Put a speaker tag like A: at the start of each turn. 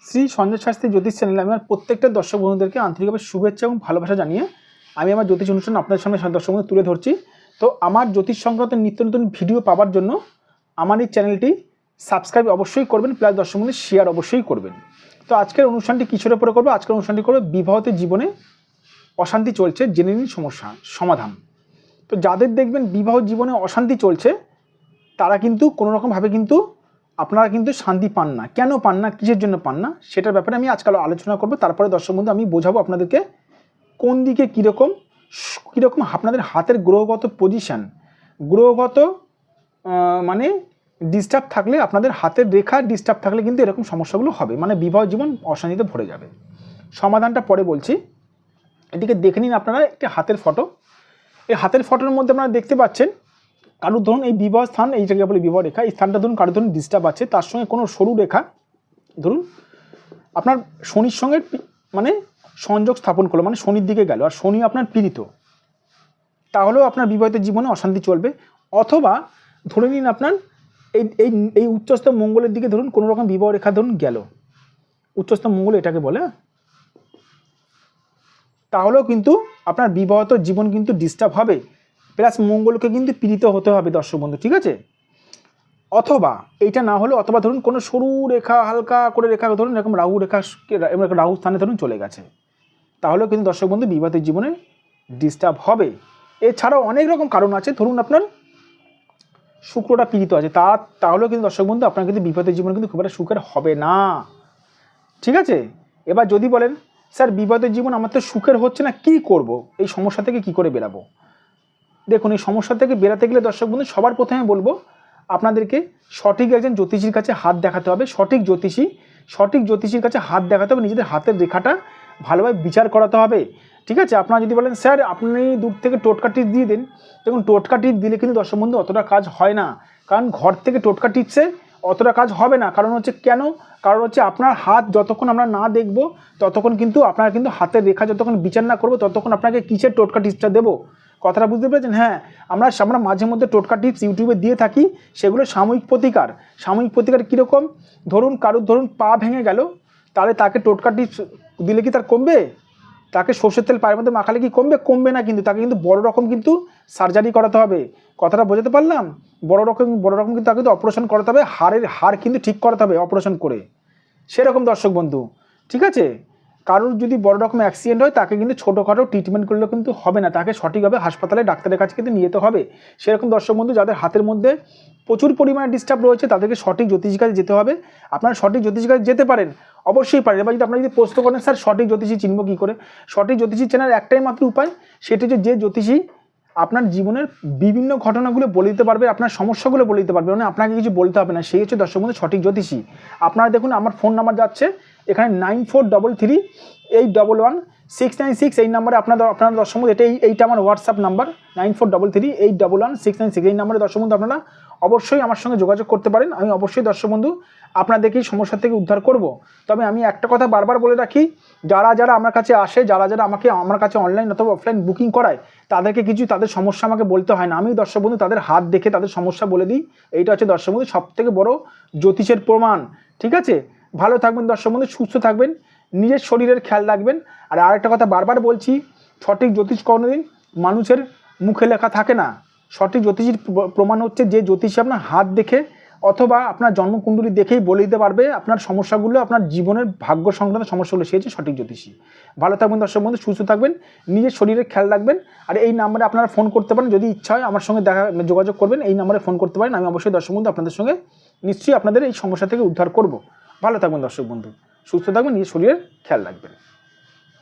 A: শ্রী সঞ্জয় শাস্ত্রী জ্যোতিষ চ্যানেলে আমি আমার প্রত্যেকটা দর্শক বন্ধুদেরকে আন্তরিকভাবে শুভেচ্ছা এবং ভালোবাসা জানিয়ে আমি আমার জ্যোতিষ অনুষ্ঠান আপনাদের সামনে দর্শক বন্ধু তুলে ধরছি। তো আমার জ্যোতিষ সংক্রান্ত নিত্য নতুন ভিডিও পাওয়ার জন্য আমার এই চ্যানেলটি সাবস্ক্রাইব অবশ্যই করবেন, প্লাস দর্শক বন্ধু শেয়ার অবশ্যই করবেন। তো আজকের অনুষ্ঠানটি কিসের উপরে করবো? আজকের অনুষ্ঠানটি করবো বিবাহিত জীবনে অশান্তি চলছে, জেনে নিন সমস্যা সমাধান। তো যাদের দেখবেন বিবাহ জীবনে অশান্তি চলছে তারা কিন্তু কোনোরকমভাবে কিন্তু আপনারা কিন্তু শান্তি পান না। কেন পান না, কিসের জন্য পান না, সেটার ব্যাপারে আমি আজকাল আলোচনা করবো। তারপরে দর্শক বন্ধু আমি বোঝাবো আপনাদেরকে কোন দিকে কীরকম আপনাদের হাতের গ্রহগত পজিশান, গ্রহগত মানে ডিস্টার্ব থাকলে, আপনাদের হাতের রেখা ডিস্টার্ব থাকলে কিন্তু এরকম সমস্যাগুলো হবে, মানে বিবাহ জীবন অশান্তিতে ভরে যাবে। সমাধানটা পরে বলছি। এদিকে দেখে নিন আপনারা একটি হাতের ফটো। এই হাতের ফটোর মধ্যে আপনারা দেখতে পাচ্ছেন কারুর ধরুন এই বিবাহ স্থান, এই জায়গায় বলে বিবাহ রেখা, এই স্থানটা ধরুন কারুর ধরুন ডিস্টার্ব আছে, তার সঙ্গে কোনো সরু রেখা ধরুন আপনার শনির সঙ্গে মানে সংযোগ স্থাপন করলো, মানে শনির দিকে গেল, আর শনি আপনার পীড়িত, তাহলেও আপনার বিবাহিত জীবনে অশান্তি চলবে। অথবা ধরে নিন আপনার এই এই এই উচ্চস্থ মঙ্গলের দিকে ধরুন কোনো রকম বিবাহ রেখা ধরুন গেল, উচ্চস্থ মঙ্গল এটাকে বলে, তাহলেও কিন্তু আপনার বিবাহিত জীবন কিন্তু ডিস্টার্ব হবে, প্লাস মঙ্গলকে কিন্তু পীড়িত হতে হবে দর্শক বন্ধু, ঠিক আছে? অথবা এইটা না হলে অথবা ধরুন কোনো সরু রেখা, হালকা করে রেখা ধরুন এরকম রাহু রেখা, রাহু স্থানে ধরুন চলে গেছে, তাহলেও কিন্তু দর্শক বন্ধু বিবাহিত জীবনে ডিস্টার্ব হবে। এছাড়াও অনেক রকম কারণ আছে, ধরুন আপনার শুক্রটা পীড়িত আছে, তাহলেও কিন্তু দর্শক বন্ধু আপনার কিন্তু বিবাহিত জীবন কিন্তু খুব একটা সুখের হবে না, ঠিক আছে? এবার যদি বলেন স্যার বিবাহিত জীবন আমার তো সুখের হচ্ছে না, কি করব, এই সমস্যা থেকে কি করে বেরাবো? দেখুন, এই সমস্যা থেকে বেরাতে গেলে দর্শক বন্ধু সবার প্রথমে বলবো আপনাদেরকে সঠিক একজন জ্যোতিষীর কাছে হাত দেখাতে হবে। সঠিক জ্যোতিষীর কাছে হাত দেখাতে হবে, নিজেদের হাতের রেখাটা ভালোভাবে বিচার করাতে হবে, ঠিক আছে? আপনারা যদি বলেন স্যার আপনি দূর থেকে টোটকা টিপ দিয়ে দিন, দেখুন টোটকা টিপ দিলে কিন্তু দর্শক বন্ধু অতটা কাজ হয় না, কারণ ঘর থেকে টোটকা টিপসে অতটা কাজ হবে না। কারণ হচ্ছে কেন? কারণ হচ্ছে আপনার হাত যতক্ষণ আমরা না দেখব ততক্ষণ কিন্তু আপনার কিন্তু হাতের রেখা যতক্ষণ বিচার না করবো ততক্ষণ আপনাকে কিসের টোটকা টিপসটা দেবো, কথাটা বুঝতে পেরেছেন? হ্যাঁ, আমরা মাঝে মধ্যে টোটকা টিপস ইউটিউবে দিয়ে থাকি, সেগুলো সাময়িক প্রতিকার কীরকম? কারুর ধরুন পা ভেঙে গেল, তাহলে তাকে টোটকা টিপস দিলে কি তার কমবে? তাকে সর্ষের তেল পায়ের মধ্যে মাখালে কি কমবে না, কিন্তু তাকে কিন্তু বড় রকম কিন্তু সার্জারি করাতে হবে, কথাটা বোঝাতে পারলাম? বড় রকম কিন্তু তাকে কিন্তু অপারেশন করাতে হবে, হাড় কিন্তু ঠিক করাতে হবে অপারেশন করে, সেরকম দর্শক বন্ধু, ঠিক আছে? কারোর যদি বড় রকম অ্যাক্সিডেন্ট হয় তাকে কিন্তু ছোটোখাটো ট্রিটমেন্ট করলেও কিন্তু হবে না, তাকে সঠিকভাবে হাসপাতালে ডাক্তারের কাছে কিন্তু নিয়ে যেতে হবে। সেরকম দর্শক বন্ধু যাদের হাতের মধ্যে প্রচুর পরিমাণে ডিস্টার্ব রয়েছে তাদেরকে সঠিক জ্যোতিষীর কাছে যেতে হবে। আপনারা সঠিক জ্যোতিষীর কাছে যেতে পারেন, অবশ্যই পারেন। এবার যদি আপনারা যদি প্রশ্ন করেন স্যার সঠিক জ্যোতিষী চিনব কী করে, সঠিক জ্যোতিষী চেনার একটাই মাত্র উপায়, সেটি হচ্ছে যে জ্যোতিষী আপনার জীবনের বিভিন্ন ঘটনাগুলো বলে দিতে পারবে, আপনার সমস্যাগুলো বলে দিতে পারবে, মানে আপনাকে কিছু বলতে হবে না, সেই হচ্ছে দর্শক বন্ধু সঠিক জ্যোতিষী। আপনারা দেখুন আমার ফোন নাম্বার যাচ্ছে এখানে 9433811696, এই নাম্বারে আপনার দর্শক বন্ধু, এইটা আমার হোয়াটসঅ্যাপ নাম্বার 9433811696, এই নাম্বারে দর্শক বন্ধু আপনারা অবশ্যই আমার সঙ্গে যোগাযোগ করতে পারেন। আমি অবশ্যই দর্শক বন্ধু আপনাদেরকে এই সমস্যা থেকে উদ্ধার করব। তবে আমি একটা কথা বারবার বলে রাখি, যারা আমার কাছে আসে, যারা আমার কাছে অনলাইন অথবা অফলাইন বুকিং করায়, তাদেরকে কিছু তাদের সমস্যা আমাকে বলতে হয় না, আমি দর্শক বন্ধু তাদের হাত দেখে তাদের সমস্যা বলে দিই। এইটা হচ্ছে দর্শক বন্ধু সবথেকে বড় জ্যোতিষের প্রমাণ, ঠিক আছে? ভালো থাকবেন দর্শক বন্ধু, সুস্থ থাকবেন, নিজের শরীরের খেয়াল রাখবেন। আর আরেকটা কথা বারবার বলছি, সঠিক জ্যোতিষ কোনোদিন মানুষের মুখে লেখা থাকে না, সঠিক জ্যোতিষীর প্রমাণ হচ্ছে যে জ্যোতিষী আপনার হাত দেখে অথবা আপনার জন্মকুণ্ডলী দেখেই বলে দিতে পারবে আপনার সমস্যাগুলো, আপনার জীবনের ভাগ্য সংক্রান্ত সমস্যাগুলো, সে হচ্ছে সঠিক জ্যোতিষী। ভালো থাকবেন দর্শক বন্ধু, সুস্থ থাকবেন, নিজের শরীরের খেয়াল রাখবেন। আর এই নাম্বারে আপনারা ফোন করতে পারেন, যদি ইচ্ছা হয় আমার সঙ্গে যোগাযোগ করবেন, এই নাম্বারে ফোন করতে পারেন। আমি অবশ্যই দর্শক বন্ধু আপনাদের সঙ্গে নিশ্চয়ই আপনাদের এই সমস্যা থেকে উদ্ধার করব। ভালো থাকবেন দর্শক বন্ধু, সুস্থ থাকবেন, নিজের শরীরের খেয়াল রাখবেন।